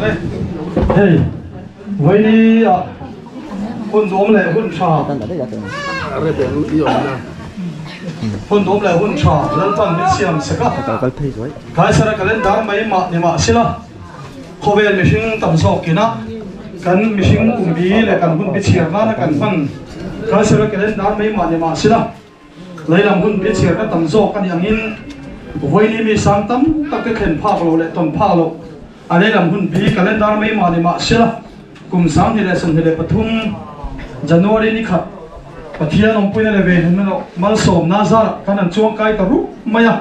đấy hey với đi hôn đốm lại hôn trà hôn đốm lại hôn trà lần phần biết xem sẽ có cái sẽ là cái lên đá mấy mà xí la hồ về mình sinh tầm sọc kỹ na cần mình sinh cùng bí lại cần hôn biết xem na cần phần cái sẽ là cái lên đá mấy mà xí la lấy làm hôn biết xem cái tầm sọc cáiอย่างin với đi mình sáng tắm tất cái khen phá lộ lại tầm phá lộ anh ấy làm hôn bí cái lên đá mấy mà xí la cùng sáng thì lại xuân thì lại bắt thung January ni khat pathian om puina le ve hen no mal som na za kan chuang kai ta ru maya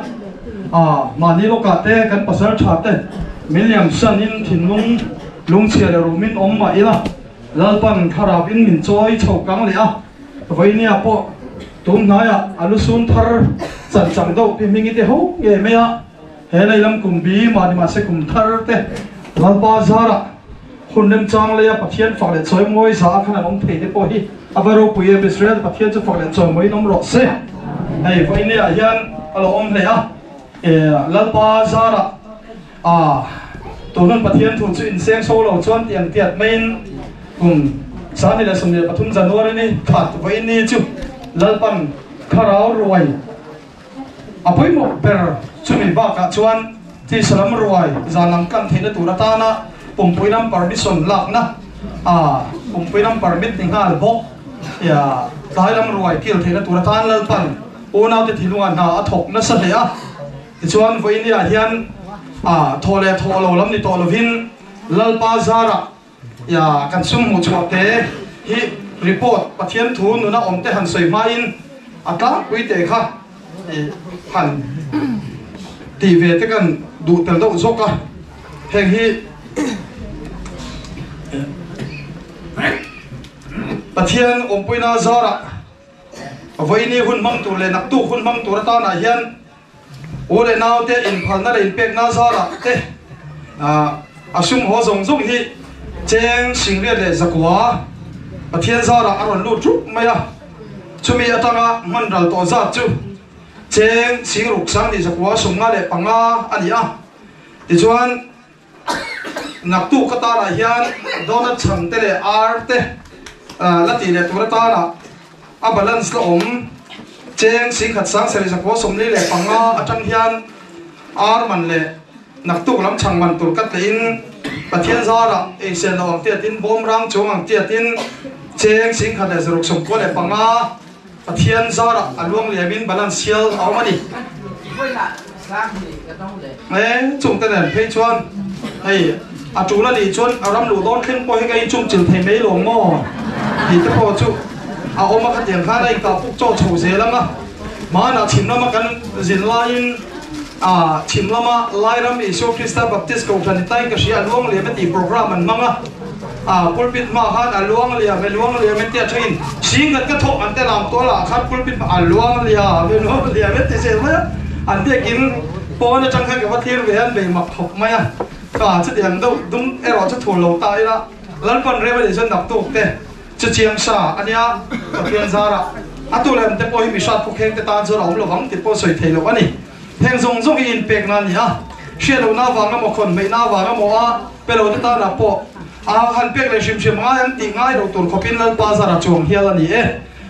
mani lo ka te kan pasal tha te milliam san in thinlung lung chia le rumin om ma ila lalpan kharab in min choi chho kang le a voinia po tum na ya alusun thar chan chang do pi mingi te ho ye me a he lai lam kum bi ma ni ma se kum thar te lalpa zaraคนเดิมจังเลยปะเทียนฝักเล็ดซอยมวยสาขนาดน้องเทได้ปอยอาบารุปุยเบสเรดปะเทียนจะฝักเล็ดซอยมวยน้องรอเซ่ไอ้ไฟเนี่ยยันอารมณ์เลยลัลปาซาระตัวนั้นปะเทียนถูกจุดเสียงโซ่เราชวนเตียงเตียดไม่สารนี่แหละสมเด็จปทุมจันทร์นี่ขาดไว้นี่จุลัลปันคาราวรวยปุยหมกเปรจุมิบากชวนที่สลัมรวยจานังกันเทนตุรตานะผมไปนำ permission หลักนะผมไปนำ permit ในห้าบกได้ลำรวยเกี่ยวเทนตัวท่านเลิศปันโอ้น่าจะทิ้งวันหาถกนั่นสิชวนไฟนี่เฮียนโทรเลยโทรเราลำนี่โทรเราวินเลิศปาซาระกันซุ่มหัวชัวเตะฮิ report ปะเทียนทูนนู่นนะอมเตหันสวยมาอินตาวิเตะค่ะหันตีเวทกันดูเตลโดซกะแห่งฮิปะเทียนอมปุยนาซาระไว้นี่หุ่นมังตัวเลยนักตู้หุ่นมังตัวตาหน้าเฮียนโอ้เลยนาวเตอินพันนั่นเลยเป็กนาซาระเตอาชุมหัวส่งส่งที่เจงสิงเรียเลยสักว่าปะเทียนซาระอารมณ์รู้จุกไม่อะชุมีอัตงะมันรัลตัวซาจุเจงสิงรุกสังที่สักว่าส่งมาเลยปังอาอันนี้ที่ชวนนักตู้ก็ตาหน้าเฮียนโดนฉันเตเลยอาร์เตลัตีเลยตัวตาละบาลานซ์ละเจงสิงขัดสังเสริสักว่าสมนี้เลยปังอาจังเฮียนอาร์มันเลยนักตุกล้ำช่างมันตุกัดลินปะเทียนซาระเอเชียนเราเตียดินบอมรังจงเตียดินเจงสิงขัดเลยสรุปสมควรเลยปังอาปะเทียนซาระอารมณ์เลยบินบาลานซ์เชียลเอามาดิจุ่มแต่เนี่ยเพย์ชวนจูนั่นดิชวนอารมณ์หลุดร้อนขึ้นปล่อยให้ไงจุ่มจิ๋วเทไม่หลงหม้อดีแต่พอจุเอามาขัดอย่างข้าได้กับพวกโจโฉเสียแล้วมั้งมาหน้าชิมแล้วมากันจินไลน์ชิมแล้วมาไลน์แล้วมีโชคริสต์บัพติสต์กับชันติกับเชียร์ล้วงเลี้ยไม่ตีโปรแกรมมันมั้งพูดปิดมาฮันล้วงเลี้ยไม่ล้วงเลี้ยไม่เตี้ยชินชิงกันก็ทบอันแต่ลำตัวละคัดพูดปิดล้วงเลี้ยไม่ล้วงเลี้ยไม่เตี้ยเสียไหมอันเตี้ยกินปอนจะจังแค่กับว่าที่เรียนไปหมักหกไหมก็จะเดี๋ยวดุ้มเราจะถูกหลงตายละแล้วคนเรียนไปเดี๋ยวฉันดับตุกเต้จะเชียงซาอันนี้ปะเทียนซาระตัวเล่มเตปอยมีชาติพวกเฮงเตตานจะเราหวังติดปอยสวยเทลวันนี้เฮงทรงอินเป็กนั่นนี่เชื่อเราหน้าวางก็มาคนไม่หน้าวางก็มาเป็นเราเตตาหน้าปอหันเป็กเลยชิมง่ายตีง่ายเราตัวขบินลันปาซาระจงเฮียนี่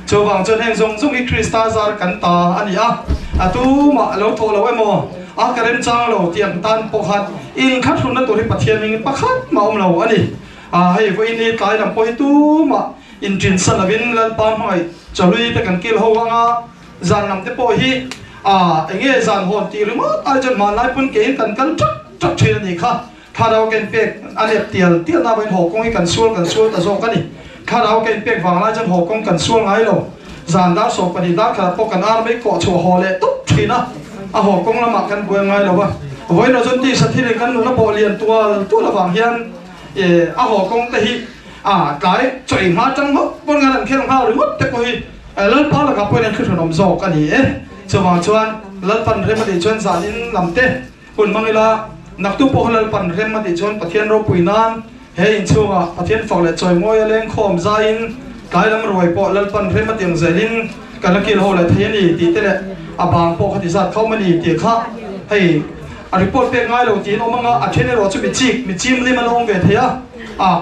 เจ้าวังจนเฮงทรงอิคริสตาซาร์กันตาอันนี้ตัวมาเราโทรเราไว้โมกระเด็นจังเราเตียงตันปกหัดอินคัดทุนนั่นตัวที่ปะเทียนมิงปะคัดมาเราอันนี้ให้พวกอินนี่ตายลำปอยตู้มาอินจินสันวินลันปามให้จะลุยไปกันกิลหัวงาจานนำเตปอยเงี้ยจานหอนตีหรือมั้งอาจจะมาไล่ปุ่นเก่งกันจับเชื่อนี่ค่ะข้าเราเก่งเป็กอันเดียเตียน่าเป็นหอกงให้กันส่วนแต่โซกันนี่ข้าเราเก่งเป็กฟังไล่จนหอกงกันส่วนไงเราจานดาวโซปฏิดาขนาดปกันอาร์ไม่เกาะชัวหอเลยตุ๊บทีนะหอกงละหมักกันเบื่อไงเราวะไว้เราจนที่สัตว์ที่เรียนกันเราพอเรียนตัวระหว่างเฮียนหอกงแต่ฮีกายจ่อยมาจังมั้งบนงานนั่นแค่รองเท้าหรือมั้งแต่ก็ฮีเล่นพอแล้วกับเพื่อนขึ้นขนมโซกันนี่ชาวบ้านชวนเล่นปันเรมาดิชวนสาลินลำเต้คนบางเวลานักตู้พวกเล่นปันเรมาดิชวนปะเทียนเราปุยนานเฮ้ยชัวปะเทียนฝากเลยจ่อยมวยเล่นโคมใจน์กายลำรวยปอเล่นปันเรมาดิงเซลินกันนักกีฬาเลยเทียนนี่ตีเตะบางพวกคติศาสตร์เข้ามานี่ตีข้าให้ report pe ngai lo tin omanga a thene ro chu mi chim li malong ve thea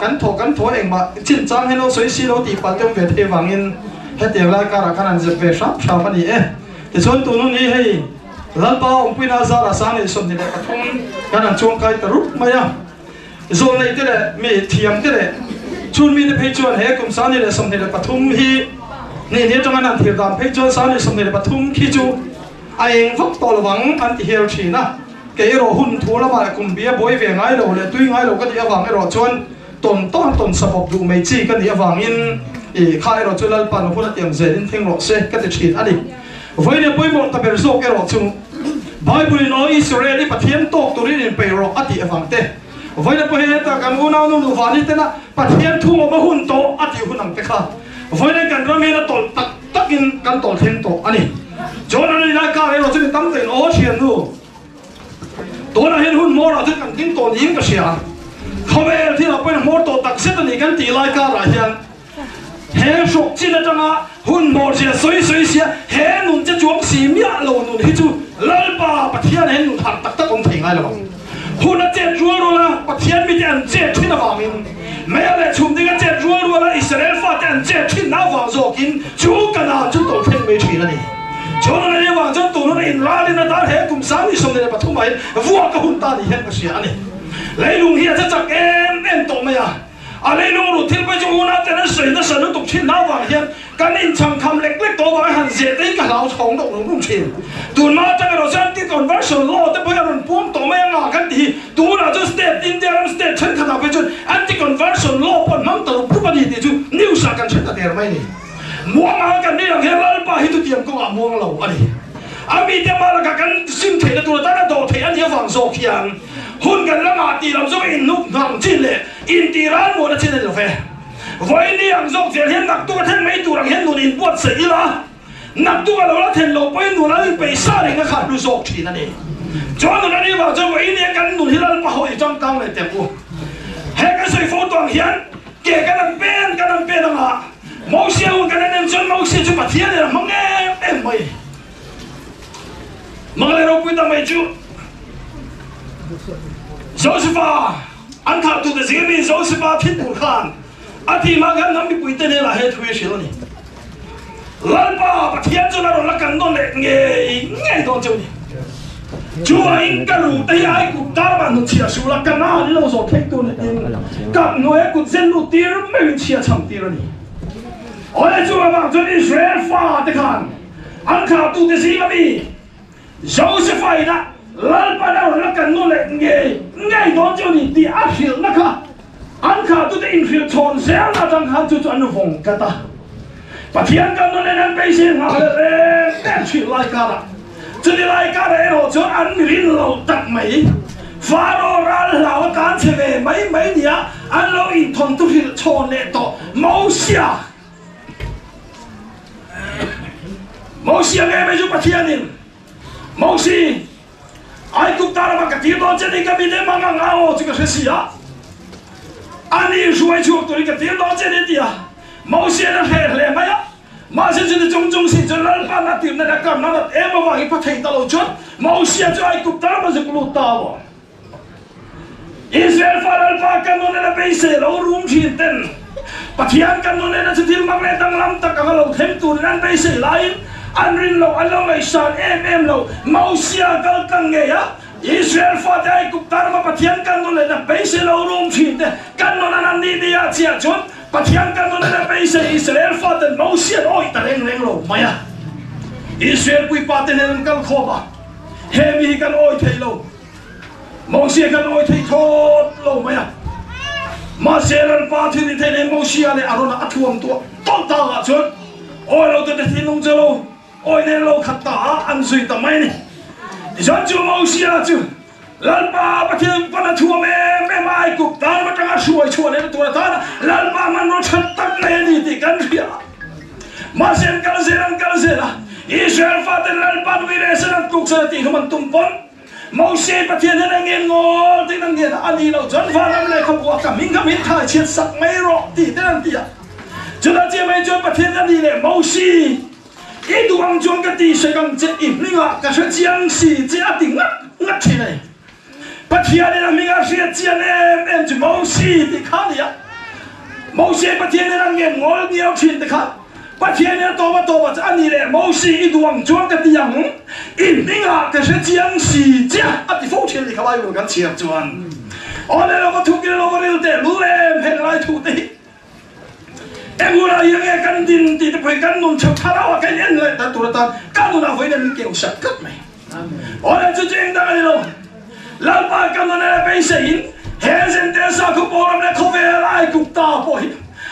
kan tho eng ma chin chang heno soi si lo ti pal tem ve the wangin hete lai ka ra khanan je ve sap sap ani te chon tu nu ni hei lalpa ompina za ra sang ni som ni le pathum kanan chong kai taruk maya zol nei te le mi thiam te le chun mi ne phei chuan he kum sa ni le som ni le pathum hi ni tong an thir dam phei chuan sa ni som ni le pathum khi chu a eng vok tol wang an ti hel thina ke ro hun thula ba kum bia boi ve ngai lo le tui ngai lo ka ti awang ro chuan ton sabok du mei chi kan ni awang in khai ro chu lal pan huna tiang zerin theng ro se ka ti thit ani voi ne poi mo ta ber zo ke ro chu Bible no Israeli pathian tok turin in pe ro ati awang te voi ne poi ta kan una nu vani te na pathian thu ma hun to ati hunang te kha voi ne kan ro me na tol tak takin kan tol theng to ani Jonah ni la ka ro chu tam te no thian nuตัวนั้นเห็นหุ่นมอเราถึงกันทิ้งตัวนี้ก็เสียเขาเองที่เราเป็นมอตัวตักเส้นนี้กันตีไล่กันอะไรอย่างเห็นสุกจีนจังอ่ะหุ่นมอเสียสวยเสียเห็นหนุนจะจวบสีมีอะไรหนุนที่จู่เล่าป่าปะเทียนเห็นหนุนหักตักตะกงทิ้งอะไรหรอหุ่นนั้นเจ็ดรัวละปะเทียนมีแต่เจ็ดที่น่าฟังมินไม่อะไรชุมที่กันเจ็ดรัวละอิสราเอลฟ้าแต่เจ็ดที่น่าฟังโซกินจู่กันอ่ะจู่ตัวเพ่งไม่ถีแล้วนี่Jonah ni wang jon tu nun in rali na dar he kum sang ni som ne pathum mai vuwa ka hun ta ni hen ka sia ani leilung hi cha chak em to mai a leilung ru thil pa chu na te na sei na san tu thin na wang hian kan in chang kham lek to wa han je te ka lau thong dok lung thin tu ma ta ro san ti conversion law te pa ron pum to mai nga kan ti tu na just state Indian state chen khana pe chu anti conversion law pon nam ta pu pa ni ti chu new sa kan chen ta der mai ni muang kan ni lang helal pa hitu tiam ko muang lo ani ami te ma ka kan sim the tu ta na do the an ye wang so khian hun kan la ma ti lam so in nuk nam chin le in ti ran mo na chin le fe voi ni ang zo je hian nak tu ka then mai tu rang hian nun in puat se ila nak tu ka lo la then lo poi nu la pe sa ring ka khat lu so thi na ni chon na ni wa zo voi ni kan nun hilal pa hoi jang tang le te pu he ka soi pho tong hian ke kan pen ma Mau siapa kan ada yang mau siapa cepat dia dah mengem mai. Mengalir aku itu mai ju. Josepha, angkat tu desini Josepha tidak bukan. Ati makan kami puite ni lah het huye siapa ni. Lalpa patian tu naruh lakan don le ngai don tu ni. Cuma ingkaru tapi aku tarban tu cia sulah kerana ni lo so tek tu ni. Kak noi aku zendu tir mai cia cam tir ni. Oleh cuma bangsa Israel faham tekan, angkat tu desi kami, Joseph ini lalpa dah lakukan nolak ngai donjo ni di akhir nak, angkat tu diinfil thon saya nak angkat tu anu fong kata, patian kan nolak nan pesin ngalir ciri laikara, jadi laikara itu tu anrin lau tak mai, Faro ral lau kan cewek mai dia, anu in thon tu fil thon itu mau sia. Mausi yang kami jumpa tianin, Mausi, aku tak ada makan tiada jadi kami ni mangang awal juga sesia. Ani suai cuak tu ikat tiada jadi dia, Mausi yang heh maya, masih jadi jong si jalan panat tiada nak kam nak emang bagi pakai talu jod, Mausi yang aku tak masih perlu tahu. Israel faral pakai nona besi, lalu cinten, patian kan nona sedih magletang lam tak kalau hem tu nona besi lain. Anrin lo along ay san lo mausia gal kange ya Israel faday kuptar ma patian kan no le na base lo room chinte kan no na ni dia chia chon patian kan no na base Israel faday mausia oi ta reng lo maya Israel kui paten en kal khoba hemi kan oi thei lo mausia kan oi thei thot lo maya ma seran patin ni thei mausia le arona athuam to ta chon oi lo te thinung jelo oi ne lo khata an sui ta mai ni jan chu mau sia chu lal pa pathian pana thua me mai kup tan ma tanga suai chuan ne tu ta lal pa man ro chat tak ne ni ti kan ria ma sen kal zera Israel fa den lal pa wi re san kuk sa ti man tum pon mau se pathian ne ngen ngol ti nang ngen ani lo jan fa lam le kham wa ka ming tha chet sak mai ro ti tan ti ya jana je mai jo pathian ni le mau si itu ang juang kati segang jet im ni ngak kasih siang si jet ating ngak ngak cina bắt thiên nên là mình ăn riết chiên em chỉ mâu xì thì khác đi á mâu xì bắt thiên nên là nghe ngồi nhiều chuyện thì khác bắt thiên nên to bắt anh đi lên mâu xì ít uống chuông cái tiếng in mình à cái sự chiang xì chứ anh đi phô thiên thì khai vừa cái chiang chuan ở đây là có thu cái là có điều để lú em hay lại thu đi em muốn là những cái căn tin thì phải căn nôn chọc tháo vào cái nhân lại ta tụi ta căn nôn nào với nên kiểu sạch cất mày ở đây chú chuyện đang đi đâu làm ba căn nôn này bây giờ in hệ sinh tế sao không bỏ làm này không về lại cục ta bồi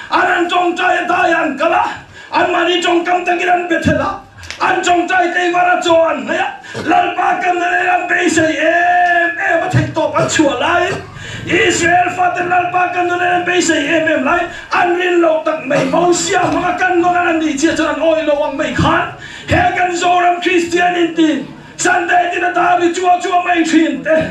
anh trong trái ta anh cả là anh mà đi trong cam ta cái anh biết là anh trong trái cây vào cho anh này làm ba căn nôn này làm bây giờ em bắt thấy tổ bắt chùa lại Israel phát triển làm ba căn nôn này bây giờ em lại anh liên lộ tặng mấy máu xia mà căn nôn này đi chia cho anh oi lâu anh mấy khán hệ căn do làm Christianity Sunday thì ta bị chua mấy chuyện thế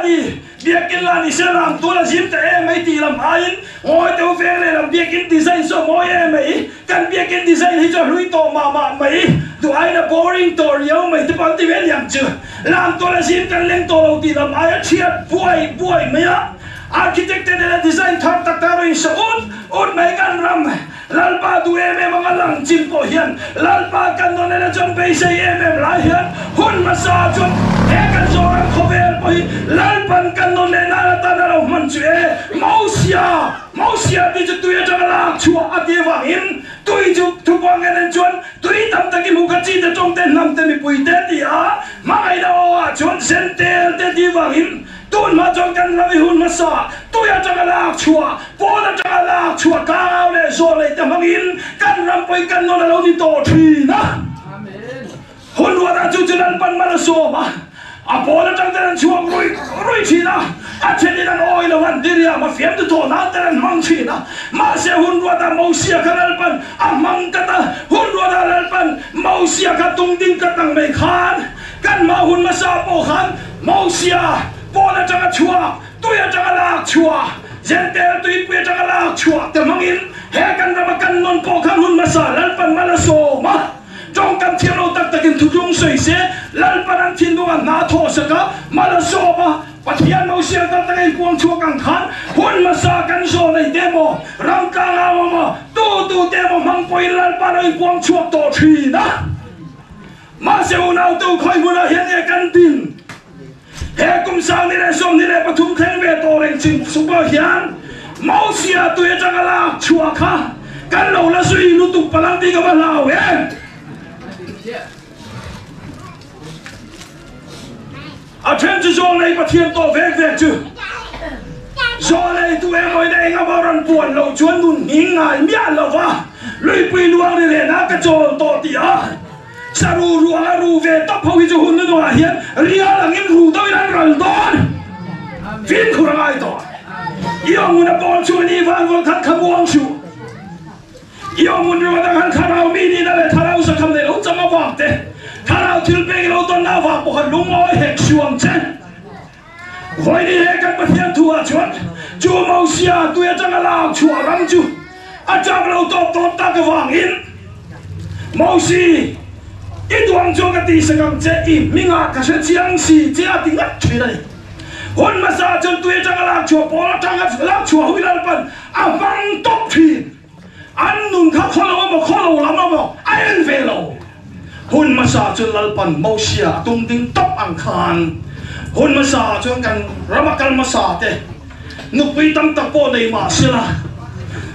đi việc kinh là đi xem làm tôi là dìm thế em mấy tỷ làm ai ngồi tiêu về này làm việc kinh design số mỗi em mấy căn việc kinh design thì cho lui tổ mà mấy tụi ai là boring tổ nhiều mấy thì bọn tìm làm chưa làm tôi là dìm căn lên tổ đầu tiên làm ai chết vui mấy á architect này là design tháp tắc ta rồi sẽ út mấy căn ram lalpa tu em mga lang chim po hian lalpa kan no na chon pe sei em lai hian hun ma sa chon e kan zo ram khovel po lalpan kan no na ta na ro man chu e mausia ti chu tu ya cha la chu a ti wa in tui chu tu quang en chon tui tam ta ki mu ka chi te trong ten nam te mi pui te ti a ma ai da o chon sen te ti wa in tuôn mà trong căn là vì hun mà sa tôi ở trong cái lạc chùa bố ở trong cái lạc chùa cao để rồi lại tầm mang in căn làm quay căn nó là lâu đi tổ thủy đó hun luôn đã chú chân ban mà là số mà bố ở trong cái chùa rồi thủy đó trên đi là oi làวันđi ra mà phiền từ tổ nào tên mang thủy đó mà sẽ hun luôn đã mau xia cái là ban mang cái đó hun luôn đã là ban mau xia cái tung tin cái tăng mấy khán căn mà hun mà sa bố khán mau xia bố là trong cái chùa tôi ở trong cái lạc chùa dân tế tôi quay trong cái lạc chùa từ mang in hệ căn ra mà căn non bố khăn hun mà sa lần phần mà là số mà trong căn thiên lô tắc tắc in thu dung sợi xe lần phần ăn thiên đua nà thô sơ cả mà là số mà và thiên mẫu xe tắc tắc in quang chùa càng khán hun mà sa căn số này demo răng càng áo mà tu demo mang quay lần phần in quang chùa tổ thủy đó mà sẽ hôn áo tu khói hôn áo hiện nghe căn tin hệ cùng sang này xong này bắt thùng khen về tổ lên trình super hiền máu xia tuổi trong cái lạc chùa khá căn đầu là suy nút tục và làm đi cái bạn nào em trên chỗ zone này bắt thiên tổ về chứ zone này tụi em mới đây ngắm vào rắn buồn lâu chuyến đun nghỉ ngài miễn là va lưỡi quỳ luang này nè cái chỗ tổ tía sa ru ruang ru về tóc hậu cho hun nó là hiện ria là những ru tôi đang rần đòn phim khu răng ai đó yêu muốn là bọn chuột đi vang vang khát khát buông chu yêu muốn là đang khát khát áo mini là để tháo áo sa khăm này lâu chăm áo vàng thế tháo áo thiếu bê lâu tuần nào vàng bộ hận lúng oi hẹp xuồng chân vậy đi hết các bất hiền thua chuột chu mau xia tôi chẳng là lao chùa răng chu chắc lâu tốt ta cái vàng in mau xì ít hoàng cho cái tí sang cầm chế im mình cái sự chiang xì chế tiếng ngắt chuyện này hôn mà sao chân tôi chẳng là chùa bỏ chẳng là chùa huy lan phần văng tóc thuyền anh nung khắp khó lâu lắm mà anh về lâu hôn mà sao chân lan phần mau xia tung tiếng tóc ăn khan hôn mà sao chân cần ramakan mà sao thế nụ quy tâm tập bộ này mà xia là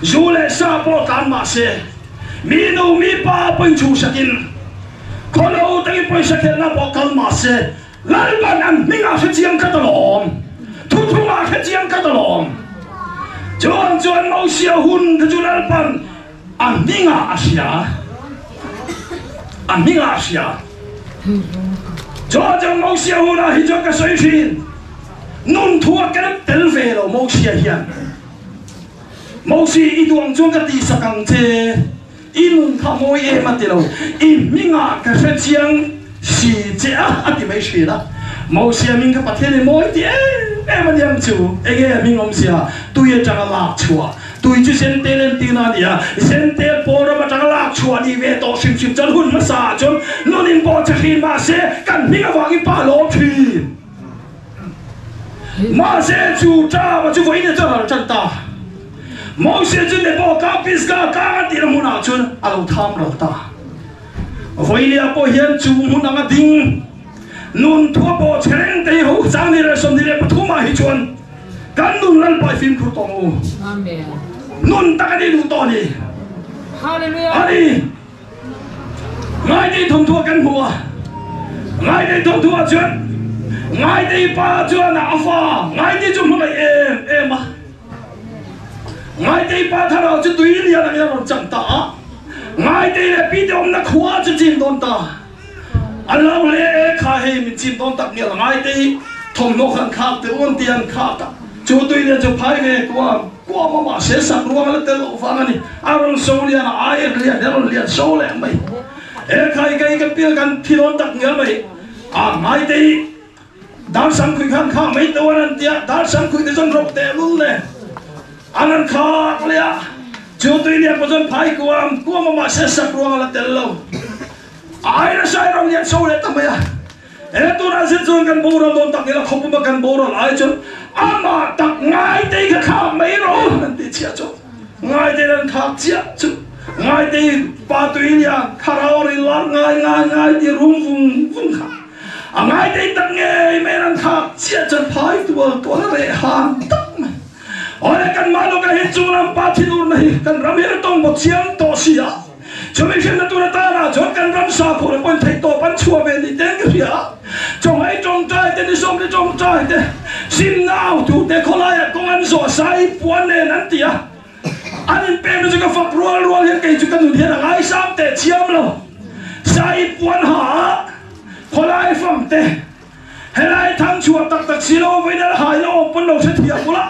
dù lệ sa bộ tan mà xia mi nụ mi ba bên chủ sakin có lâu tới bây giờ là bỏ calm mà sẽ lại bạn ăn mình ăn sẽ chiang cắt lỏng thu mà sẽ chiang cắt lỏng chọn mau xia hun thì chọn lại bạn ăn mình ăn xia chọn mau xia hun là hình cái水平nôn thua cái del về rồi mau xia hiền mau xia ít uống chung cái tí sắc căng chế in thà môi em mà tiền đâu in mình cái sự chiang xì chế thì mấy chuyện đó mau xia mình cái bát thiên này môi thì em mà nhầm chú cái mình ông xia tôi chẳng là lạc chùa tôi chỉ xem tên lên tin anh à xem tên bỏ ra mà chẳng là lạc chùa đi về tổ sinh chân hun mà sa chân nó nên bỏ chắc khi mà sẽ cần mình cái vàng cái ba lô thuyền mà sẽ chủ cha và chú vậy nên cho là chân ta mỗi sẽ chú để bỏ cá pis cá thì là muốn nào chú alo tham rồi ta vậy là bỏ hiện chú muốn nào đinh nun thua bỏ chén tay hậu sang đi ra xong đi ra bắt thua mà hi chuan kan nun lăn bài phim khu tông Amen. nun ta đi đủ to đi Hallelujah. đi ngay đi thông thua căn hùa ngay đi thông thua chuyện ngay đi ba chuyện nào pha ngay đi chúng mày em mà ngay đi ba thằng nào chứ tùy liền là nhau chẳng ta ngay đi là bị ông nó khóa chứ chim đón ta anh lâu lẽ khai hay mình chim đón tập nhiều là ngay đi thông nó khăn khác từ ôn tiền khác ta chú tùy liền chú phải về qua mà sẽ sẵn luôn là tên lộ phang này anh sâu liền ai liền nó liền sâu liền mày khai cái biaกันที่โดนตักเงี้ยไหมไม่ได้ดาร์สังคุยกันข้าไม่ตัวนั้นเดียดาร์สังคุยแต่จนรบแต่ลุ้นเลยอันนั้นข้าเลยจูตุยเนี่ยพอจนพายกวางมาเสียสักรวงละเตลล์ไอ้เราใช้เราเนี่ยโซ่เลยทำไมตัวนั้นสิ้นสุดกันโบราณโดนตักเนี่ยเราขบมากันโบราณไอ้จนมาตักง่ายได้ก็ข้าไม่รู้นั่นติเชียจบง่ายได้นั่นข้าเชียจบง่ายที่ปาตุยเนี่ยคาราโอริลาง่ายที่รุ่งฟุ้งขาง่ายที่ตั้งเงยไม่นั่งขาเสียจนพายตัวนั่นเลยหางตั้งอะไรกันมาลูกกันเห็นจูนำปาที่นู่นนี่กันรำเห็นต้องหมดเสียงต่อเสียจนไม่เห็นตัวตาหน้าจนกันรำสาผู้คนไทยตัวปันชัวเวนิเต็งเสียจงให้จงใจแต่ที่สมที่จงใจแต่ซิมนาวถูกแต่คนละอย่างกงอันสวดใส่ปวนเนี่ยนั่นเดียอันนี้เป็นมันจะก็ฝักรัวเลี้ยงไก่จุกันหนุนเทียนอะไรซ้ำแต่เชี่ยมเราใส่ปวนหาคนละไอ้ฝั่งแต่เฮ้ยทั้งชัวตักสิโลไปได้หายโลปนโลเสียกูละ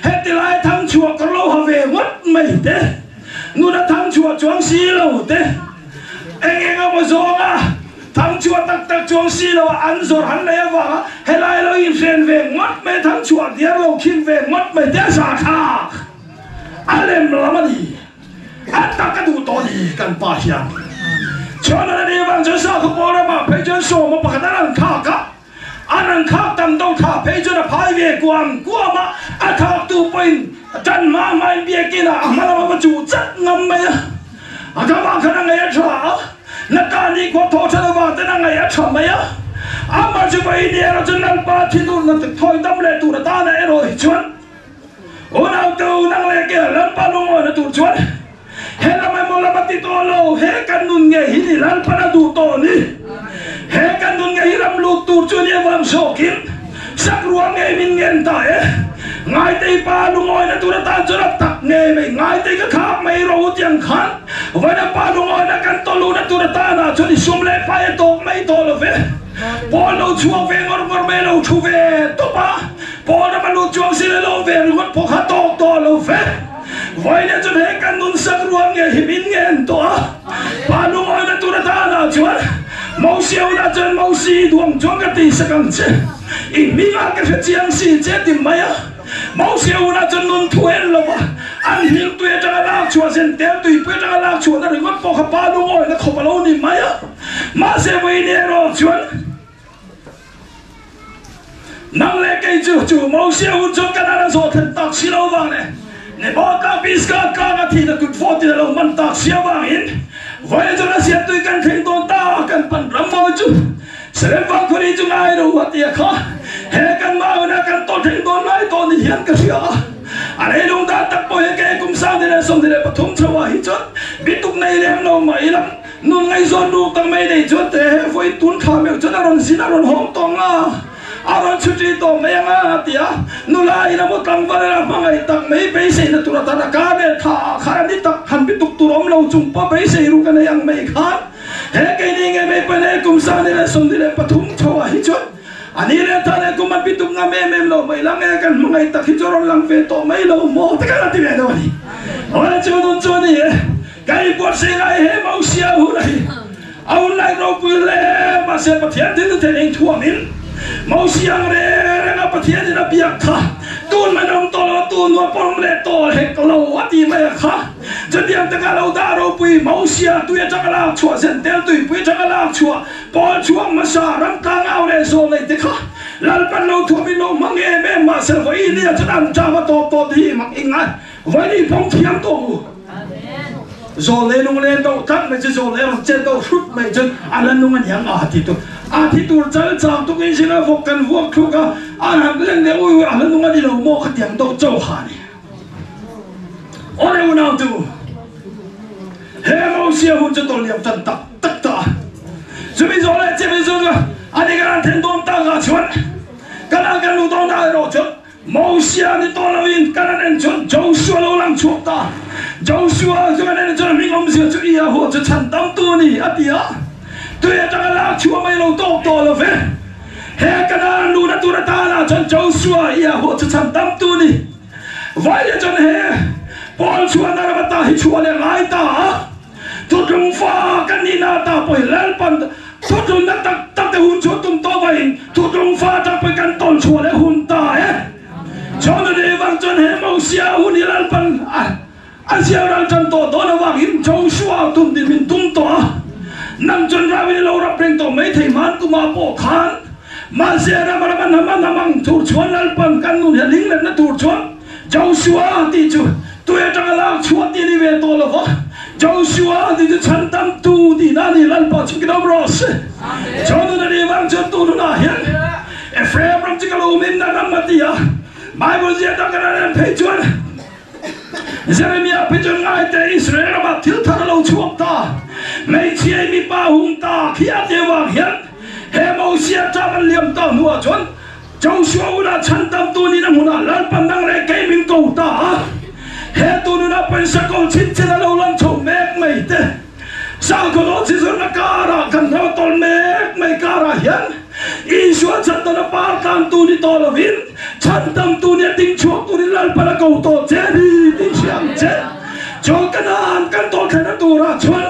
เฮ้ยไล่ทั้งชัวก็โลหะเววัดไม่เด้นู่นทั้งชัวจวงสีโลเด้เอ็งเอามาโซ่ละทั้งชัวตักจวงสีโลอันโซหันเลยว่าเฮ้ยไล่เราอินเฟรนเววัดไม่ทั้งชัวเดียวเราคิดเววัดไม่เด้สาขาอะไรมันละมันดีอันตากระดูตัวดีกันป่าเฮียชวนอะไรบางเจ้าสาวเขาบอกว่ามาเพจโซ่มาปากนั้นข้ากะอันนั้นข้าตำต้องข้าเพจน่ะพายเวกวางกัวมาอันข้าตัวเป็นจันมาไม่เบียกินอ่ะมันมาจู่จัดงำไหมอ่ะอันข้าบางขนาดไงอ่ะชานักการนี้กว่าโทษฉันว่าแต่นั่งไงอ่ะชาไหมอ่ะอามาจะไปเนี่ยเราจะนั่งป่าที่นู่นนั่งถอยตั้มเลยตัวตาเนี่ยรอยชวนโอ้เราตัวนั่งเลยแกลันปาลงอ่ะตัวชวนเฮ้ยเราไม่มองเราปฏิตัวเราเฮ้ยกันนุ่นไงหินลันปาดูตัวนี่เฮ้ยกันนุ่นไงรำลูกตัวชวนเนี่ยวันโศกินสักรวงไงมินเงินตายง่ายตีปาลงอ่ะตัวตาจะรับตักไงไม่ง่ายตีก็ข้าไม่รู้ยังขันวันนั้นปาลงอ่ะกันตัวลูกตัวตาน่ะชวนที่สุ่มเล่ไปตกไม่ตกเลยเว้ยพอเราชัวเวงอร์ไม่เราชัวเวตัวปะพอเรามาลุจวงสิเราเวรวัดพอขาตอกตัวเราเฟ้วันนี้จะให้กันนุนสักรวงเงี้ยหิบินเงี้ยตัวปาลุงอ่ะตัวตาหน้าชวนมองเสียวน่าจะมองสีดวงจวงกันตีสักกันเจ้อีมีงานกันเจียงสีเจ้ติมไหมอ่ะมองเสียวน่าจะนุนถวยเราวะอันหินตัวจะลากชวนเส้นเตี้ยตัวเพื่อจะลากชวนนั่นวัดพอขาปาลุงอ่ะเขาปาลุงนี่ไหมอ่ะมาเสียวันนี้เราชวนนั่งเล็กไอ้จู่มองเสียหุ่นจงกันอะไรโซ่ถึงตักสิเราวางเนี่ยเนี่ยบอกกับพิสกาที่ตะกุดฟอที่เรามันตักเสียวางอินวันจนเสียตัวกันเข่งตัวตากันปั่นรำมอจู่เสร็จฟังคนนี้จุงไอ้รู้ว่าที่เขาเฮกันมาวันนั้นกันตัวเข่งตัวไหนตัวนี้เห็นกันเสียอะไรลงตาตักปอยแกกุมสาวที่เราส่งที่เราปฐมชวาหิจดบิดตุกในเรื่องเราไม่ลำนุ่นไงส่วนดูตั้งไม่ได้จดแต่ไฟตุนข้ามจนอารมณ์สินอารมณ์หอมตองอ่ะอารมณ์ชุดที่ตัวไม่ยังอ่ะที่อ่ะนู่นไอ้น้ำมันตั้งวันละมังไอ้ตั้งไม่ไปเสียตัวตาตะการเนี่ยท่าขานี่ตักหันไปตุกตัวเราจุ่มป้าไปเสียรู้กันยังไม่ขาดเฮ้ยแกนี่ไงไม่ไปไหนกุมสาวนี่แหละส่งที่เราปฐมชวาหิจดอันนี้เนี่ยท่านเนี่ยกุมมันปิดตุกงาเมเราไม่ลังไงกันมังไอ้ตักหิจดเราลังเฟตตัวไม่เราโม่ตะการที่ไหนตัวนี้วันนี้จวนนี่ไก่ปวดเสียงไอ้เฮ้ยเมาเสียหูเลยเอาไล่เราไปเลยมาเสียประเทศที่เธอเองทั่วมินเมาเสียงเลยนะประเทศที่เราเบียดท่าตัว tuôn mà nông to lo tuôn nó bom lệ to hết cái lâu á thì mày khá cho điểm tất cả lâu ta đâu bùi máu xia tụi chắc là chùa sen tel tụi bùi chắc là chùa bỏ chùa mà sa rắm cang ao để rồi này thì khá lần ban lâu thua mình lâu mang em mà sẽ với đi cho ăn cha mà to thì mặc in ngay với đi phong thiam to rồi lên nung lên đâu cắt mày chứ rồi lên trên đâu sút mày chứ anh lên nung anh nhang thì tôi chơi chạm tôi cái gì là vô cần vô khu cả anh làm lên để ui anh lên nung anh đi đâu mua cái tiền đâu châu hà này ở đây nào tu hệ máu xia hôn cho tôi liệp chân tắc tất cả rồi bây giờ lại chơi bây giờ anh đi cái anh thiên tôn ta gà chuẩn cái anh cái lũ tôn ta rồi chuẩn máu xia thì tôi là in cái anh chuẩn Joshua lâu lắm chuột ta Joshua cho nên cho mình ông xia cho ia hồ cho chân tâm tu ni à tia tôi chắc là chúa mấy lâu to là về hệ cái anh lũ đã tu đã ta là chân Joshua ia hồ cho chân tâm tu ni vậy cho nên hệ Paul chúa nào mà ta hi chúa lên lại ta tôi không pha cái gì nào ta phải lên pan tôi không đã ta hun chúa tung to vậy tôi không pha ta phải căn tôn chúa lên hun ta cho nên để vang chân hệ mong xia hun đi lên pan anh xia đang chân to đó là vang im châu xua tung đi mình tung to nằm chân ra bên lâu ra bên to mấy thầy man cũng mà bỏ khan mà xia ra mà mang thủ chúa lên pan căn nun hệ lính lên nó thủ chúa Joshua thì chú tôi chẳng là chúa tiên đi về tôi là vợ Joshua thì chú chân tâm tu thì đã đi lần bỏ chúng cái đó rồi cho nên là đi vang chân tu nó là hiện Ephraim trong cái lô mình đã nằm mất đi à Bible diễn ra cái này phải chuẩn Jeremiah phải chuẩn ngay tại Israel mà thiếu thằng lâu chuộc ta mấy chị em mi ba hùng ta khi ăn tiêu vàng hiện hệ mẫu xia cha văn liềm ta nua chuẩn Joshua đã chân tâm tu đi nằm hồn lần bằng năng lại cây mình cầu ta hệ tu nó đã bên sắc con chín trên lâu lắm chồng mẹ mày thế sao có nó chỉ rồi nó cá ra cần nó toàn mẹ mày cá ra hiện Israel chân tâm nó ba can tu đi to là vin chân tâm tu đi tinh chuộc tu đi lần bằng cầu to chết đi đi xem chết cho cái nào cái to cái nó tu ra chuẩn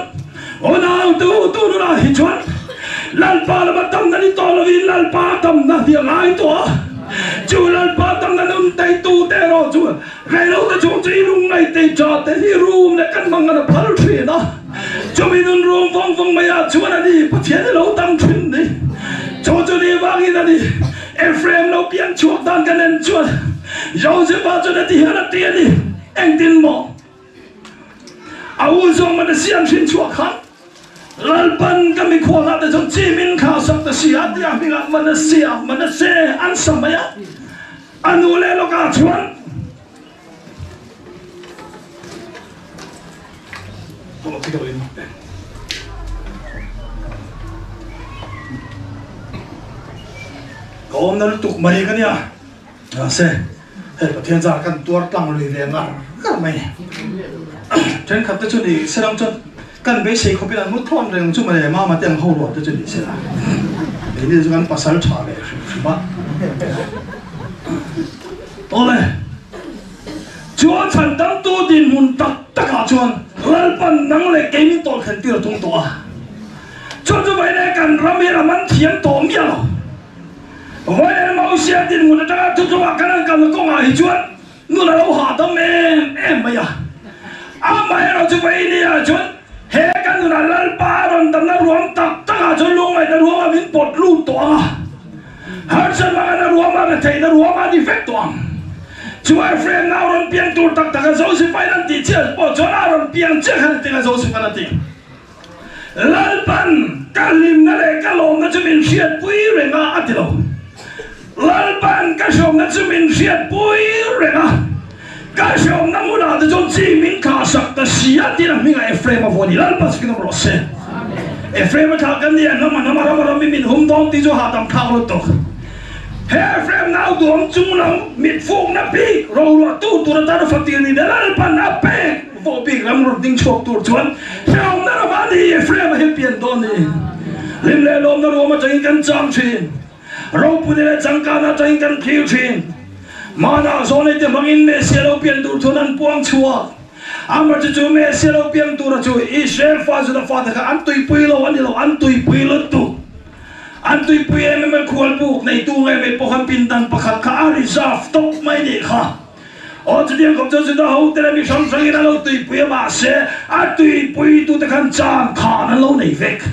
ôn nào tu nó là hết chuẩn lần ba là bắt tâm nó đi to là vin lần ba tâm nó thì lại to chú lần ba tâm nó nâng tay tu tê rồi chú ngày lâu ta chú chỉ rung này tay trò tay thì rung này cân bằng nó phá thuyền đó chú mình nâng rung vong mày à chú nó đi bắt thiên lâu tâm thuyền đi chú đi vang đi đi Ephraim lâu biến chuộc tan cái nên chú dẫu sẽ bao chú nó thì hết là tiền đi anh tin mò áo dùng mà nó xiêm xin chuộc khăn lần ban kami khoa là để trong chi mình khảo sát để xia thì mình ăn mình sẽ ăn sắm vậy ăn uống lên lo cả chuan có hôm nay tụt mày cái nha sẽ hệ thiên gia cần tuột tăng lưỡi về ngã cái mày trên khắp tới chỗ này sẽ làm cho kan be sei khopi an muthon reng chu mare ma ma teng ho ro te chu ni se la ni ju kan pasal tha le ba ole chúa chan dam tu din mun tak taka chuan lal pan nang le ke mi tol khan ti ro tung to cho chu bai le kan ram he man thiam to mi lo oi ma sia din mun ta tu chu kan kan ko nga hi chuan nu la lo ha dam em ba ya a mai ro chu bai ni a chuan hệ cái người là ba rồi tầm nó ruộng tập tất cả cho luôn mày nó ruộng mà mình bột luôn toa hết sân mà nó ruộng mà thầy nó ruộng mà đi phép toa chú Ephraim nào rồi biến tụt tất cả dấu sự phải làm gì chứ bỏ cho nào rồi biến chứ hay là dấu sự phải làm gì lần ban cái lim nó lại cái lồng nó cho mình siết bụi rồi ngã ăn tiêu lần ban cái sông nó cho mình siết bụi rồi ngã cái sông nó muốn làm cho chỉ mình khả sắc ta xia thì là mình Ephraim mà vốn đi lần ban cái nó rõ ràng Ephraim mà cái gì nó mà mình hôm đó thì cho hạ tầm khao luôn thôi Ephraim nào tuồng chung lắm mít phụng nó bị rồi là tu ra ta phát tiền đi để lần ban nó bể vô bị làm rồi tiếng chọc tu chuan sông nó mà đi Ephraim mà hết tiền đó đi lim lệ lom nó mà chơi cái trang truyền rồi bữa nay trang cá nó chơi cái kiêu truyền mà nào sau này thì mang in mẹ xe lâu biển tu thuần ăn buông chua ama chú mẹ xe lâu biển tu ra chú Israel pha chú đã pha được ăn tùy bùi lâu ăn tùy bùi lâu tu an tui pui em khual buk nei tu ngai me pohan pindan pakhat kha a reserve tok mai ni kha o chu diang kom chu da ho te la mi sang sang ina lo tui pui ma se a tui pui tu te khan chang kha na lo nei vek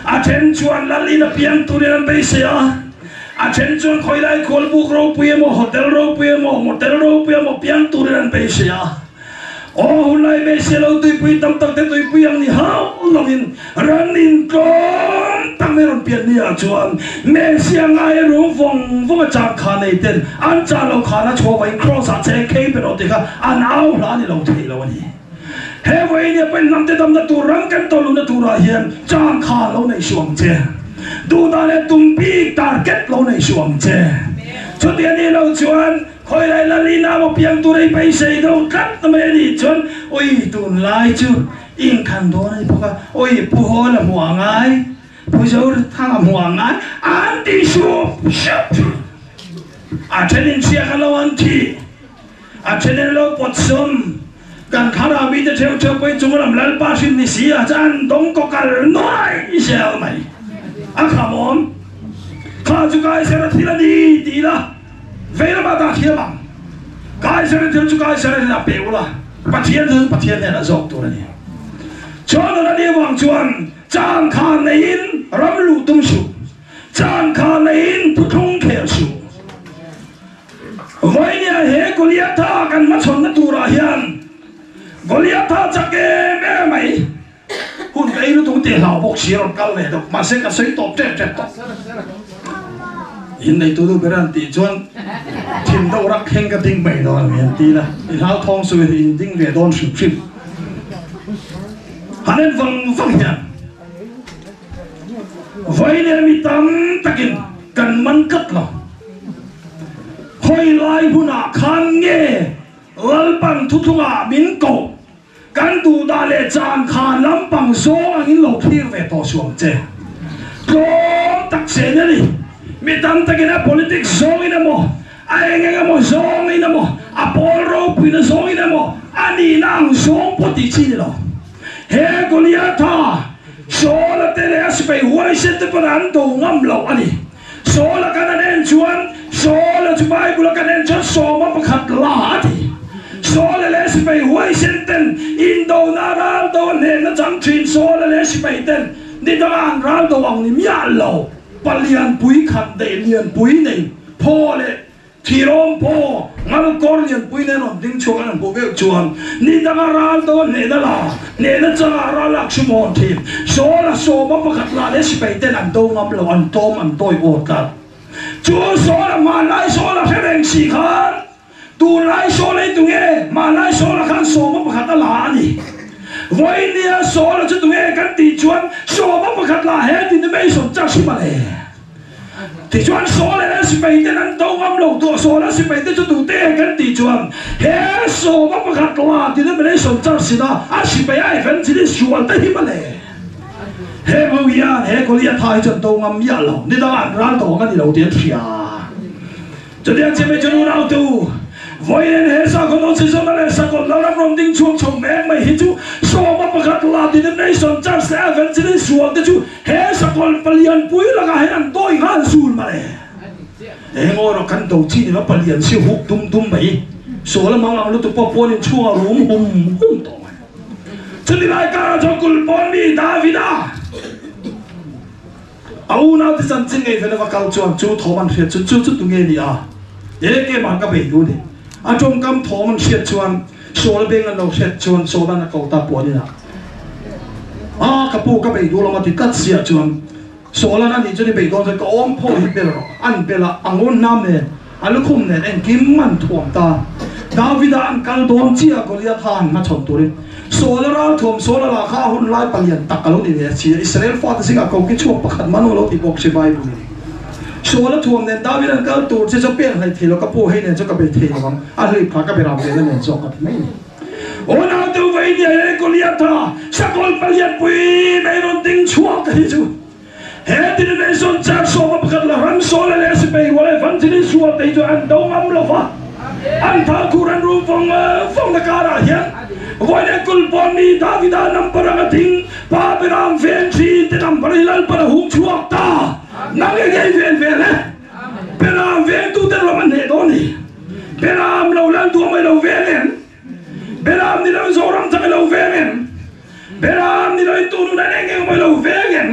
a then chuan la li na piang tu ren be se a then chuan khoi lai khual buk ro pui mo hotel ro pui mo motel ro pui mo piang tu ren be se oh lai me se lo tui pui tam tak te tui pui ang ni ha longin ranin kom tam me ron pian ni a chuan me siang ai ro vong vong a chak kha nei ten an cha lo kha na cho vai cross a che ke pe ro te kha an au la ni lo thei lo ni he vai ni pen nam te dam na tu rang kan to lu na tu ra hian chang kha lo nei suang che du da le tum pi target lo nei suang che chu ti ni lo chuan khoi lai la lina mo piang tu rei pai sei do kat ta me ni chon oi tun lai chu in khan do nei poka oi pu ho la mo ngai pu zo tha mo ngai an ti su shap a chenin sia ka lo an ti a chenin lo pot som kan khara bi te theu theu pai chung lam lal pa sin ni si a chan dong ko kal noi i sel mai a khamon kha chu kai se ra thila ni ti la về là ta thiên bằng cái sẽ đến chỗ cái sẽ là biểu là bắt thiên này là dọc tôi này cho nên là đi vòng chuan trang khan này in ram lu tung su trang khan này in tu không khéo su vậy nha hệ Goliath ta cần mất son nó tu ra hiền Goliath ta chắc cái mẹ mày hôm nay nó tung tiền lão bốc xí rồi câu này đâu mà sẽ cả sấy tọt chết in này tôi beran ti chuan thim do rak heng ka ting mai do mian ti la in hal thong su in ding ve don ship ship hanen vang hian vai ne mi tam takin kan man kat lo hoi lai huna khan nge lalpan thuthunga min ko kan tu da le chan khan lam pang so angin lo thir ve to suam che ko tak se ne ni mi tam takina politics zong ina mo ai nga mo zong ina mo apollo pina zong ina mo ani nang zong poti chi lo he Goliath so la tele aspe huai se te paran do ngam lo ani so la kana nen chuan so la chu bai bula kana nen chuan so ma pakhat la ati so la le aspe huai se ten indo na ral do ne na chang thin so la le aspe ten ni da an ral do ang ni mya lo palian pui khat de lian pui nei pho le thirom pho ngal kor lian pui ne non ding chuan an bo be chuan ni da ral do ne da la ne na cha ra lak shumon thim so la so ma pakhat la le spai ten an do ngam lo an tom an toi o ta chu so la ma lai so la fereng si khan tu lai so le tu nge ma lai so la khan so ma pakhat la ni voi nia so la chu tu nge kan ti chuan so ma pakhat la he ti me so cha si ma le ti chuan so le si pai ten an do ngam lo tu so la si pai te chu tu te kan ti chuan he so ma pakhat la ti me so cha si na a si pai ai fen ti sual te hi ma le he mo ya he ko lia thai chon do ngam ya lo ni da an ran do kan ni lo tian thia cho dia che me chu na tu voi nen he sa ko no si so na le sa ko la ram rom ding chuang chong me mai hi chu so ma pakhat la ti ne son cha se fen ti sual te chu he sa ko palian pui la ga he an doi han sul ma le e ngo ro kan do chi ni ma palian si huk tum mai so la ma lu tu po po ni chuang rum hum to chu ni lai ka cho kul pon mi Davida au na ti san ching ngai fe na ka chuan chu tho man fe chu tu nge ni a e ke ma ka be du ni a trong kam tho man siat chuan so la beng an lo set chuan so la na ko ta po ni na a ka pu ka be du lo ma ti kat sia chuan so la na ni chu ni be do ka om pho hi be ro an be la angon nam ne alu khum ne en kim man thuam ta Davida an kal don chi a Goliath han na chon tu ri so la ra thom so la kha hun lai palian takalo ni ne chi Israel fa ta singa ko ki chu pakhat man lo ti bok se bai bu ni so la thom ne David an kal tur se cho pen hai thilo ka po he ne cho ka be the bang a ri pha ka be ram le ne cho ka mai ona tu vai ni e Goliath sa kol palian pui me ron ding chuak ka hi chu he ti ne son cha so ma pakhat la ram so la le se be wa le van ti ni su te jo an do ngam lo fa an tha kuran ru phong na ka ra hian voi ne kul pon mi Davida nam parang ating pa beram fen chi te nam parilal para hum chuak ta nang cái ven ven này Beram ven tu tên là mình hệ đó nè Beram lâu lần tu mới lâu ven nè Beram đi lâu rồi làm thằng lâu ven nè Beram đi lâu tu nó đang nghe mới lâu ven nè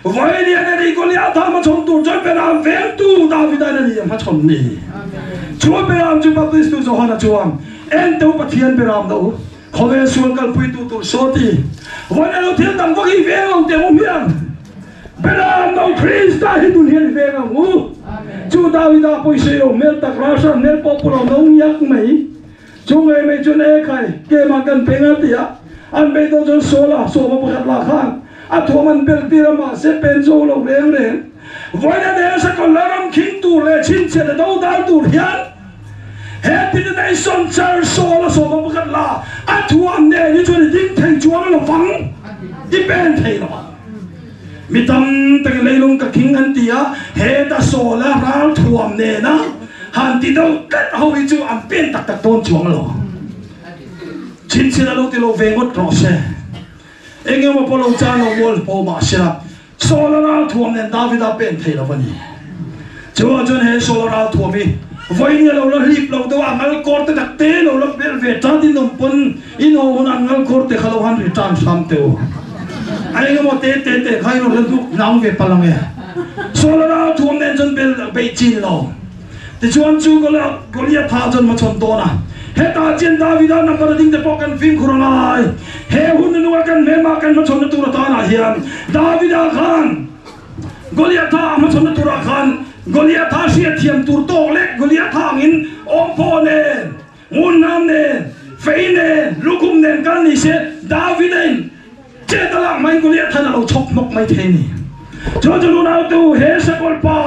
vậy đi anh đi con nhà thằng mà chọn tu cho Beram ven tu David anh đi mà chọn nè Chúa Beram Chúa Baptist tu Johanna Chúa em tu bắt thiên Beram đâuเขาเวสุนกันพุยตุตุโซตีวันนั้นเราเที่ยวต่างวักอีเวงเอาเดี๋ยวมีอันเป็นอะไรเราคริสต์ได้ดูเห็นเวงเอาจูดาวิดาพุยเสียวเมลตักราชันเมลปอปุเราน้องยักษ์ไหมจงไม่จนใครเกี่ยมากันเป็นอะไรอ่ะอันเป็นตัวจนโซล่าโซมาประกาศลาขันอันทัวมันเป็นตีระมาเสเป็นโซโลเร่งวันนั้นเดี๋ยวสักคนละรำคิงตูเลยชินเสด็จดาวดาวตูเฮียนเฮ้ที่จะได้สนใจโซล่าโซมาประกาศลาอันทัวเนี่ยนี่ชวนดิ้งแทงจวนเราฟังที่เป็นไทยหรอมีตั้งแต่เลยลงกับคิงอันตีอะเฮ้แต่โซล่าร้าวทัวเนี่ยนะหันที่เราเกิดเอาไปจูอันเป็นตักต้นจวงหรอชินเสด็จเราที่เราเวงวัดรอเซ่เอ็งยังมาพอเราจานเราวอลพอมาเสียโซล่าร้าวทัวเนี่ยดาวิดาเป็นไทยหรอวันนี้จวนจนเฮ้โซล่าร้าวทัวมีวันนี้เรารีบเราตัวอังกอร์ตตักเตะเราเป็นเวทที่นุ่มปนอินโอนังอังกอร์ตเขาหันริจานสามเตียวไอ้ก็มาเตะใครเราเล่นทุกน้ำเวทพลังเงี้ยโซลาร์ทุ่มเนี่ยจนเป็นไปจีนเราแต่ชวนจูก็แล้วก็เรียกท่าจนมาชนตัวนะเฮตาเจนดาวิดานักการดิ้งจะป้องกันฟิล์มโครนาเฮหุ่นนัวกันเมมากันมาชนตัวตาหน้าเฮียนดาวิดาขันก็เรียกท่ามาชนตัวขันกอลิอาท่าเสียเทียมตูโตเล็กกอลิอาท่างินองค์พ่อเนนมุนน้ำเนนเฟยเนนลูกคุมเนนกันนี่เสียดาวิดเนนเจตละไม่กอลิอาท่าเราชกนกไม่เทนี่จอจูนาตูเฮสกอลปา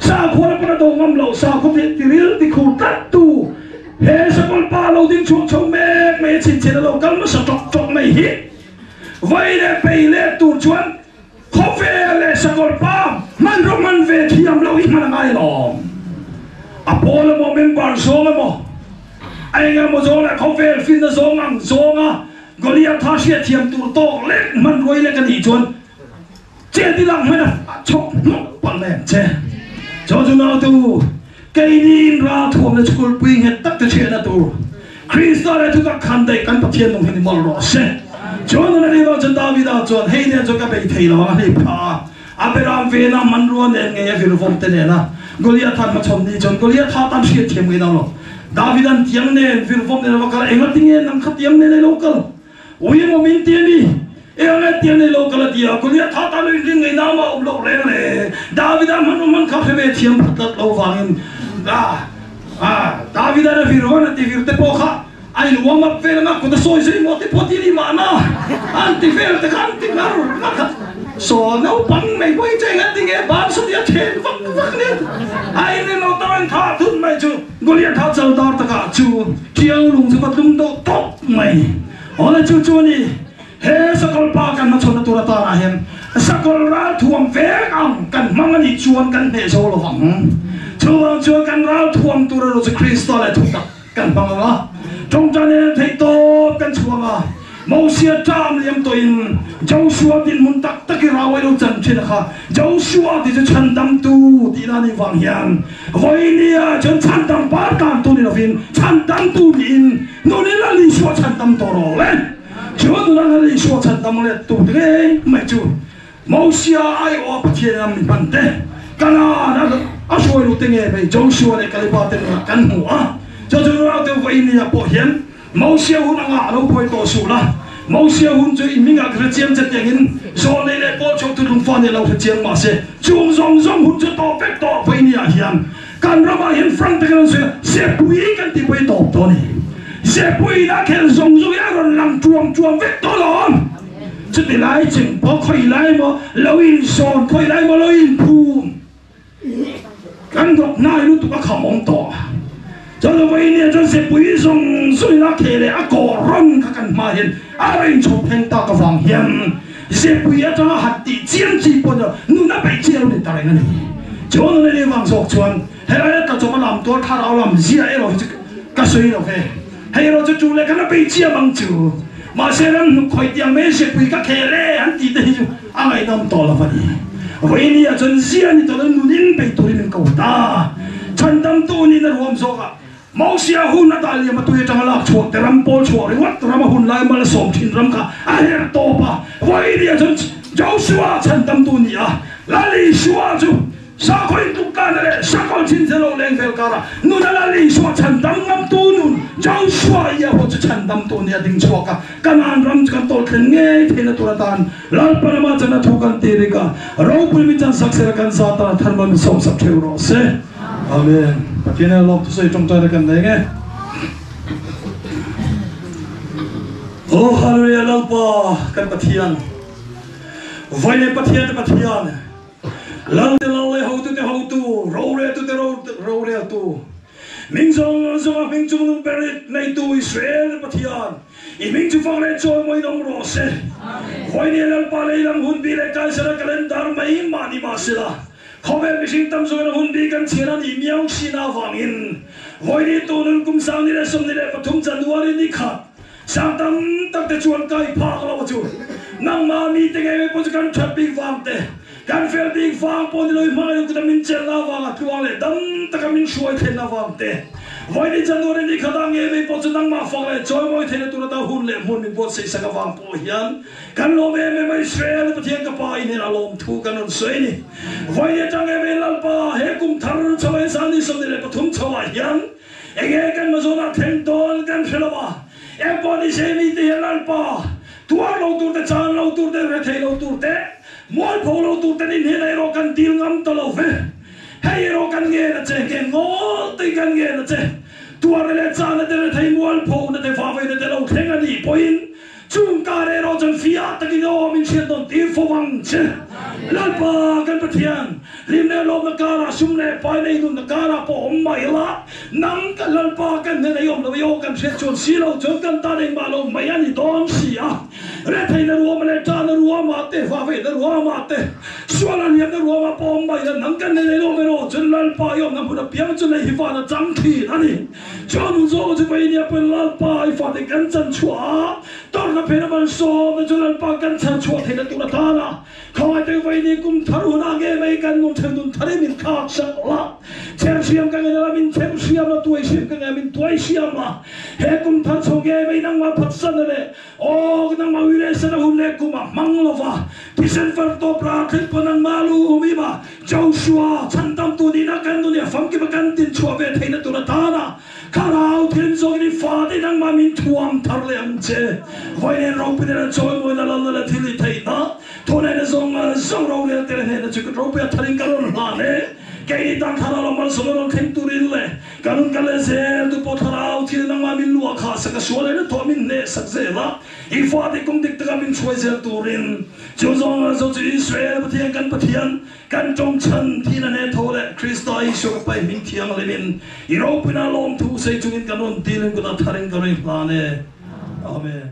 สาขวดประตูงำเราสาขวดที่ริลที่ขูดตัดตูเฮสกอลปาเราดิ้งชุกชงเมกไม่ชินเชนเรากันมาสะจกไม่ฮิไว้เล่ไปเล่ตูชวนเขาเวลสกอลปามันรู้มันเวทียมเราอีกมันง่ายหรออะพอแล้วโมเมนต์บาร์โซ่แล้วโมไอ้เงี้ยโมโซ่แล้วเขาเวลฟินโซ่งังโซ่งะกอลิอาท่าเสียเทียมตัวโตเล็กมันรวยเล็กกันอีจวนเจ้าที่หลังไม่นะชกนกปั่นแหลมเจ้าจอจุนเอาตัวเกยินราทุ่มในสกุลปีเห็ดตักตะเชียนตัวคริสต์อะไรทุกขันได้กันปะเทียนตรงนี้มอลรอเซ่จวนนั้นนี่เราจะดาวิดาจวนเฮ้ยเนี่ยจะกับไปเที่ยวว่าให้พาอาเบรามเวน่ามันรัวเนี่ยไงฟิลฟอมเตเนี่ยนะกอลิอาท่านมาชมนี่จนกอลิอาท่าตั้งเสียเทียมกันแล้วดาวิดันเทียงเนี่ยฟิลฟอมเนี่ยว่าการเอ็งก็ทิ้งเงินนั่งขัดเทียมเนี่ยในโลกาลโอ้ยโมเมนต์เทียนี่เอ็งเนี่ยเทียมในโลกาลเดียวกอลิอาท่าตั้งเรื่องเงินน้ำมาอุบโลกเลยเลยดาวิดันมันขับไปเทียมพัดเราฟังดาวิดันฟิลฟอมเนี่ยฟิลเตปโอค่ะไอ้หลวงมาเฟลมาคุณจะซอยซิมอติพอดีนี่มานะอันที่เฟลแต่ขันที่มารุนะครับสอนเอาปังไม่ไว้ใจกันที่แกบ้านสุดยอดเทนฟักเนี่ยไอ้เนี่ยเราต้องท่าทุนไม่จูกอลิอาท่าเจ้าดาร์ตกาจูเกี่ยวลุงจะมาดุมโตตบไม่อ๋อแล้วจูนี่เฮ้สกอลปากันมาชนตัวตาเห็นสกอลราทวมเวกังกันมังอันนี้ชวนกันเฮโซลฟังชวนกันราทวมตัวเราจะคริสต์อะไรทุกอย่างกันบังอ่ะจงจันเนี่ยที่โตกันชัวร์โมเสสจามเลี้ยงตัวอินเจ้าชัวดินมุนตักตะกี้เราไว้เราจันทร์นะคะเจ้าชัวที่จะชันดำตูที่นั่นในวังยังวันนี้จนชันดำปาร์การตัวนี้เราฟินชันดำตูดินนู่นนี่ละลิชัวชันดำตัวเราเลยชัวตัวนั้นลิชัวชันดำเลยตัวเด็กไม่จูโมเสสไอ้อปเทียนมันปันเตกันนะอาช่วยรู้ตั้งไงไปเจ้าชัวในกาลิบาเตนกันหัวจนเราเดี๋ยววันนี้พอเห็นโมเสสหุ่นอ่ะเราไปต่อสู้ละโมเสสหุ่นจะมิ่งอ่ะกระเจียมจะอย่างนี้โซนในปอชงตุลุงฟันเนี่ยเรากระเจียมมาเสียช่วงหุ่นจะต่อไปต่อไปนี่อ่ะเห็นการเรามาเห็นฟรังต์กันเสียปุยกันที่ไปต่อตัวนี้เสียปุยนักแข่งอย่างเราลังจวงเวทตัวหลอนจะได้ไล่จริงพอค่อยไล่มาเราอินโซนค่อยไล่มาเราอินภูมิกันดอกนายรู้ตัวเขามองต่อจนวันนี้จนเสียปุยส่งสุนัขเลยอ่ะก่อร่างกันมาเห็นอะไรชอบเพลงตากระฟังเห็นเสียปุยจะหัดตีเจียนจีบจะนู่นน่ะไปเจียนเลยตายงั้นนี่จนในวังสกชวนเฮ้ยแต่จะมาลำตัวข้าเราลำเสียเราจะกระสุยเราเฮ้เฮ้ยเราจะจูเลยกันนะไปเจียบังจูมาเสียนั้นคอยยังไม่เสียปุยก็แค่เล่อันตีได้อยู่อะไรน้ำต่อละวันนี้ vậy ni à chân xiên ni tôi nun in bị tôi nên cầu ta chân tâm tu ni là huam so cả máu xia hun na ta liam tu trong lạc chuột để ram pol chuột để wat ram hun lai mà là sôm chín ram cả ai là to pa vậy ni à chân Joshua chân tâm tu ni à là lý xua chú sa khoi tu ka ne sa khoi chin se lo leng fel kara nu na la li so chan dam ngam tu nun jang shwa ya ho chan dam tu ne ding chwa ka kanan ram kan tol khen nge the na tu tan lal parama chana thu kan te re ka ro pul mi chan sak se kan sa ta tharma mi som sap theu ro se amen kena lo tu sai trong ta kan dai nge oh hallelujah lal pa kan pathian vai ne pathian Lao te lao le hau tu, rau le tu te rau le tu. Ming zong zong ming chung nung berit nei tu Israel pathian. I ming chung fang le choi moi dong ro se. Hoi ni lal pa le lang hun bi le kai sara kalendar mai ma ni ma sila. Khome bi sing tam so na hun bi kan chira ni miao sina wangin. Hoi ni tu nun kum sang ni le som ni le pathum January ni khat. Sang tam tak te chuan kai phak lo chu. Nang ma mi te ngai po kan chat bi wang te. Kan fel ding fang pon loi mai ku min chen na wa tu wang le dam ta ka min shuai the na wang te voi ni January ni khadang ye me po chang ma fang le choi moi the tu ta hun le mun mi po se sa ka wang po hian kan lo me me Israel pa thiang ka pa ni la lom thu kan on soi ni voi ye chang me lal pa he kum thar choi sa ni som le pa thum chwa hian ege kan ma zo na then don kan phela ba e po ni se mi te lal pa tua lo tu te chan lo tu te re the lo tu te mỗi phố lâu tu tên in hiện nay rồi cần tiêu ngắm tao lâu về hay rồi cần nghe là chơi cái ngó tay cần nghe là chơi tua này cha là để thấy mỗi phố là để phá về để lâu thế cái gì point chúng ta đây rồi chân phía ta cái đó mình xem toàn tiêu phố vắng chứ lần ba cái bát thian lim này lom là cara sum này phải này luôn là cara po mày lá nắm cái lần ba cái này yom là yom cái chuyện chuyện xí lâu chuyện cái ta đây mà lâu mày anh đón xí à để thấy nó ruộng mà cha nó ruộng mà té phá về nó ruộng mà té xóa là niệm nó ruộng mà po mày là nắm cái này lâu mà rồi chuyện lần ba yom nắm bữa biếng chuyện này hiva là trắng thì anh cho nó rồi chứ bây giờ bên lần ba hiva thì cắn chân chua tao là phải nó so nó cho lần ba cắn chân chua thì nó tụi nó ta na không ai tới vậy thì cũng thở hồn nghe mấy cái nôn theo nôn thở mình khác sắc lạ xem xem cái này là mình xem xem là tuổi xem cái này mình tuổi xem là hệ cũng thở sâu nghe mấy năng mà phát sinh này ô cái năng mà uy lệ sẽ là hôm nay cũng mà măng lo va thì sen phật tổ pra thích con năng malu mi mà Joshua chân tâm tu đi na căn tu đi phẩm cái căn tin chùa về thấy nó tụi nó ta na karao thiên số cái phá đi năng mà mình thuam thở lên chế vậy nên rong bên này trôi môi là thì thấy nó thôi này là song rau này thế này là chỉ có rau bia thay cái lon là này cái này đang thằng nào mà song rau thêm tu đi lên cái lon cái này sẽ tu pot thằng thì năng mà mình lúa khá sắc số này nó thôi mình nè sắc dễ là if phát thì cũng thích cái mình chơi dễ tu rin cho chỉ Israel bắt thiang kan trong chân thì là nè thôi đấy Christ ai số cái mình thiang lên mình Europe na lom thu xây chung cái lon tin cái là thay cái lon là này amen.